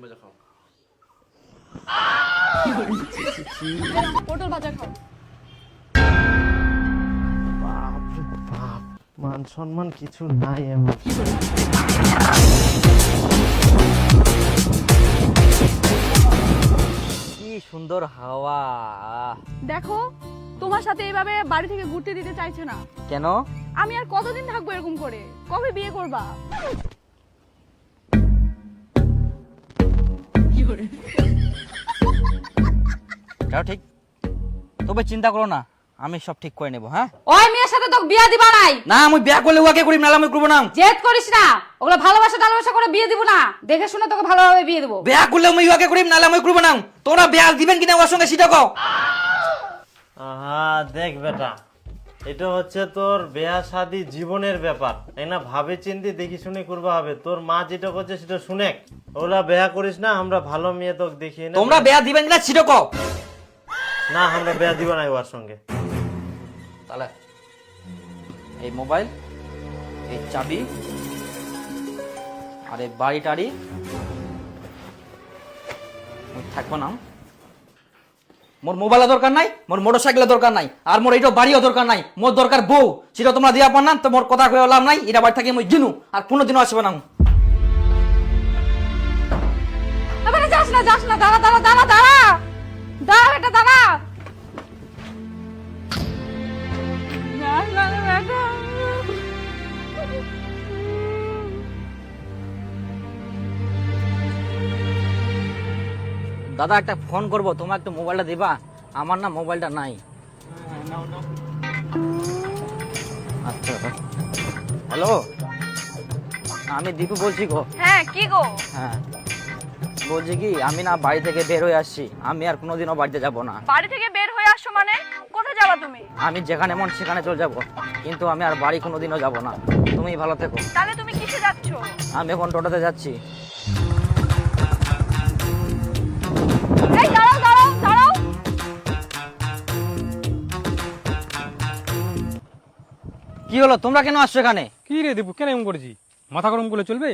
ভাজা খাও। পটল ভাজা খাও। বাপ রে বাপ, মান সম্মান কিছু নাই এমন। কি সুন্দর হাওয়া। দেখো তোমার সাথে এইভাবে বাড়ি থেকে ঘুরতে দিতে চাইছে না। কেন? আমি আর কতদিন থাকবো এরকম করে? কবে বিয়ে করবা? যাও ঠিক, তবে চিন্তা করো না, আমি সব ঠিক করে নেবো। হ্যাঁ, ওই মেয়ের সাথে তো বিয়া দিবা নাই। না আমি বিয়া করলে ওকে করি, নাহলে আমি করবো না। জেদ করিস না, ওগুলো ভালোবাসা করে বিয়ে দিব না, দেখে শুনে তোকে ভালোভাবে বিয়ে দেবো। বিয়া করলে আমি ওকে করি, নাহলে আমি করবো না। তোমরা বিয়া দিবেন কিনা ওর সঙ্গে সেটা কও। আহা দেখ বেটা, এটা হচ্ছে তোর বিয়া শাদী জীবনের ব্যাপার, তাই না? ভাবে চিন্তি দেখি শুনে করবা হবে। তোর মা যেটা করছে সেটা শুনে, ওরা বিয়া করিস না, আমরা ভালো মেয়ে তোকে দেখিয়ে না। তোমরা বিয়া দিবেন কিনা সেটা কও। না, আমরা বিয়া দিব না ওর সঙ্গে। তাহলে এই মোবাইল, এই চাবি আর এই বাড়ি টাড়ি থাকবো না। মোর মোবাইলের দরকার নাই, মোর মোটরসাইকেলের দরকার নাই, আর মোর এইটা বাড়িও দরকার নাই। মোর দরকার বউ, সেটা তোমরা দিয়া পার না। তো মোর কথা কয়ে লাভ নাই, এটা বাড়ি থাকি মই জিনু, আর কোনোদিনও আসবে না। এবারে যাস না, দাঁড়া দাঁড়া দাঁড়া দাঁড়া দাঁড়া বেটা দাঁড়া। যাস না রে বেটা। দাদা একটা ফোন করবো, তোমার একটু মোবাইলটা দিবা? আমার না মোবাইলটা নাই। আচ্ছা, হ্যালো, আমি দীপু বলছি গো। হ্যাঁ কি গো? হ্যাঁ, বলছি কি, আমি না বাড়ি থেকে বের হয়ে আসছি, আমি আর কোনোদিনও বাড়িতে যাব না। বাড়ি থেকে বের হয়ে আসছো মানে? কোথায় যাবা তুমি? আমি যেখানে মন সেখানে চলে যাব, কিন্তু আমি আর বাড়ি কোনোদিনও যাব না। তুমি ভালো থেকো। তাহলে তুমি কিসে যাচ্ছো? আমি এখন টোটোতে যাচ্ছি। এই দাঁড়াও দাঁড়াও দাঁড়াও। কি হলো, তোমরা কেন আসছো এখানে? কি রে দীপু, কেন এমন করেছি? মাথা গরম করলে চলবে?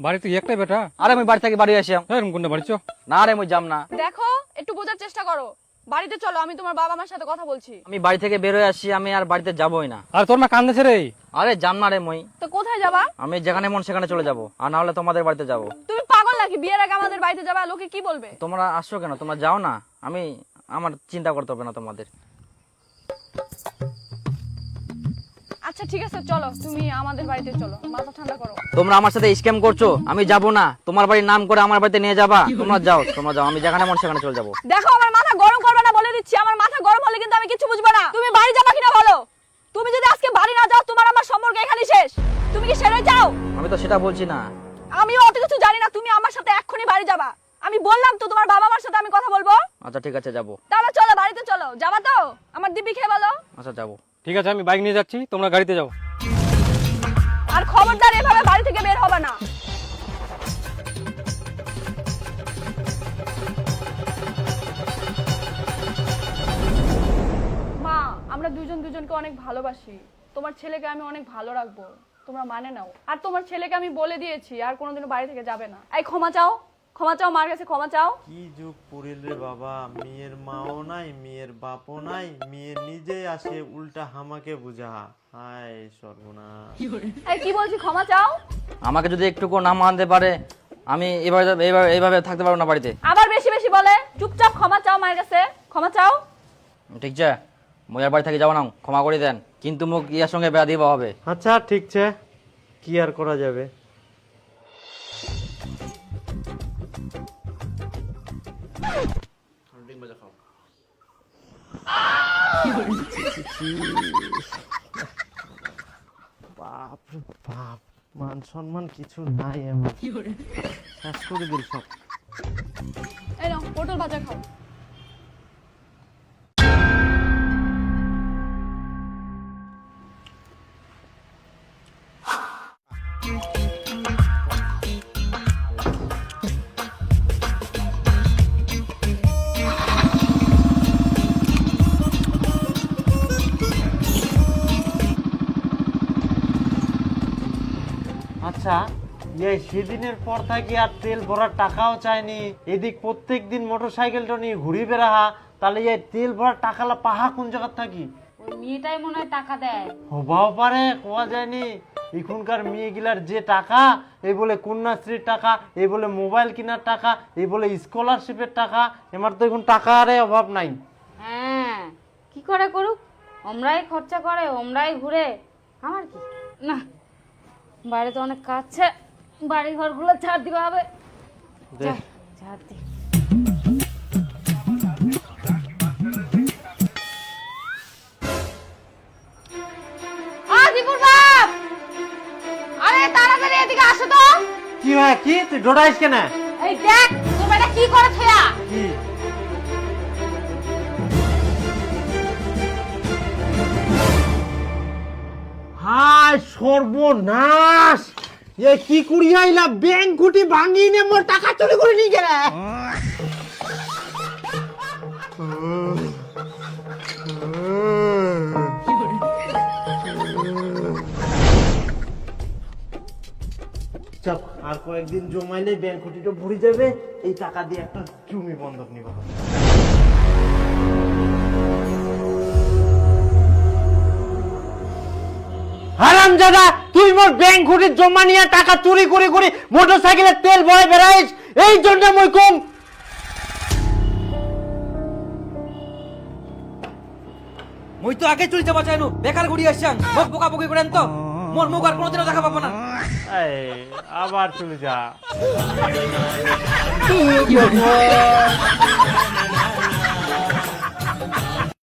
বাড়িতে একটাই বেটা। আরে আমি বাড়ি থেকে বাড়ি আসিয়াম। এরকম কোনটা বাড়ি চ। না রে, আমি যাম না। দেখো একটু বোঝার চেষ্টা করো। বাড়িতে চলো, আমি তোমার বাবা মার সাথে কথা বলছি। আমি বাড়ি থেকে বের হয়ে আসছি, আমি আর বাড়িতে যাবই না। আর তোর মা কান্দেছে রে। আরে যাম না রে মই। তো কোথায় যাবা? আমি যেখানে মন সেখানে চলে যাব, আর না হলে তোমাদের বাড়িতে যাব। তুমি পাগল নাকি? বিয়ের আগে আমাদের বাড়িতে যাবা, লোকে কি বলবে? তোমরা আসছো কেন? তোমরা যাও না, আমার চিন্তা করতে হবে না তোমাদের। আচ্ছা ঠিক আছে চলো, তুমি আমাদের বাড়িতে চলো, মাথা ঠান্ডা করো। তোমরা আমার সাথে স্ক্যাম করছো, আমি যাব না। তোমার বাড়ির নাম করে আমার বাড়িতে নিয়ে যাবা। তোমরা যাও, আমি যেখানে মন সেখানে চলে যাবো। দেখো আমার মাথা গরম করবে না বলে দিচ্ছি, আমার মাথা গরম হলে কিন্তু আমি কিছু বুঝবো না। তুমি বাড়ি যাবা কিনা বলো? তুমি যদি আজকে বাড়ি না যাও, তোমার আমার সম্পর্ক এখানেই শেষ। তুমি কি সেরে যাও? আমি তো সেটা বলছি না। আমিও অত কিছু জানি না, তুমি আমার সাথে এক্ষুনি বাড়ি যাবা। আমি বললাম তো তোমার বাবা মার সাথে আমি কথা বলবো। আচ্ছা ঠিক আছে, যাবো। তাহলে চলো বাড়িতে চলো। যাবা তো? আমার দিব্যি খেয়ে বলো। আচ্ছা যাবো। ঠিক আছে, আমি বাইক নিয়ে যাচ্ছি, তোমরা গাড়িতে যাও। আর খবরদার এভাবে বাড়ি থেকে বের হবে না। মা, আমরা দুজন দুজনকে অনেক ভালোবাসি। তোমার ছেলেকে আমি অনেক ভালো রাখবো, তোমরা মানে নাও। আর তোমার ছেলেকে আমি বলে দিয়েছি আর কোনোদিনও বাড়ি থেকে যাবে না। এই ক্ষমা চাও, ক্ষমা চাও, মার কাছে ক্ষমা চাও। কি যুগ পড়িল রে বাবা, মেয়ের মাও নাই, মেয়ের বাপও নাই, মেয়ে নিজেই আসে উল্টা হামাকে বুঝা। হায় সর্বনাশ। এই কি বলছি, ক্ষমা চাও। আমাকে যদি একটুকু না মানতে পারে, আমি এইভাবে থাকতে পারবো না বাড়িতে। আবার বেশি বেশি বলে, চুপচাপ ক্ষমা চাও মায়ের কাছে, ক্ষমা চাও। ঠিক আছে, মজার বাড়ি থেকে যাবো না, ক্ষমা করে দেন, কিন্তু মুখ ইয়ার সঙ্গে বেড়া দিবা হবে। আচ্ছা ঠিক আছে, কি আর করা যাবে। ডিম ভাজা খাও। বাপ রে বাপ, মান সম্মান কিছু নাই এমন। শেষ করে দিল সব। এই নাও পটল ভাজা খাও। আচ্ছা এই সেদিনের পর থাকি আর তেল ভরার টাকাও চাইনি, এদিক প্রত্যেক দিন মোটর সাইকেলটা নিয়ে ঘুরি বেড়াহা, তাহলে এই তেল ভরার টাকালা পাহা কোন জায়গা থাকি? ওই মেয়েটাই মনে হয় টাকা দেয়। হবাও পারে, কোয়া যায়নি। এখনকার মেয়েগুলার যে টাকা, এই বলে কন্যাশ্রীর টাকা, এই বলে মোবাইল কেনার টাকা, এই বলে স্কলারশিপের টাকা, আমার তো এখন টাকার অভাব নাই। হ্যাঁ, কি করে করুক, ওমরাই খরচা করে, ওমরাই ঘুরে, আমার কি না। বাইরে তো অনেক কাজ আছে, বাড়ি ঘরগুলো ছাড় দিতে হবে। দেখ, ছাড় দি। দীপুর বাপ, আরে তাড়াতাড়ি এদিকে আসো তো। কি হয় কি তুই ডোডাইস কেন? এই দেখ তুমি এটা কি করে থয়া। কি হায় সর্বনাশ! এ কি করি আইলা, ব্যাংক খুঁটি ভাঙি নে মোর টাকা চুরি করে নিয়ে গেলে। চল, আর কয়েকদিন জমাইলে ব্যাংক খুঁটিটা ভরে যাবে, এই টাকা দিয়ে একটা জমি বন্ধক নিব। হারামজাদা, তুই মোর ব্যাংক খুঁটির জমা নিয়ে টাকা চুরি করে করে মোটর সাইকেলের তেল ভরে বেড়াইস, এই জন্য মই কম। মুই তো আগে চুরি যাবা চাইনু, বেকার ঘুরি আসছাং, মুখ বোকা বকি করেন তো, মোর মুখ আর কোনোদিনও দেখা পাবো না। আবার চলে যা।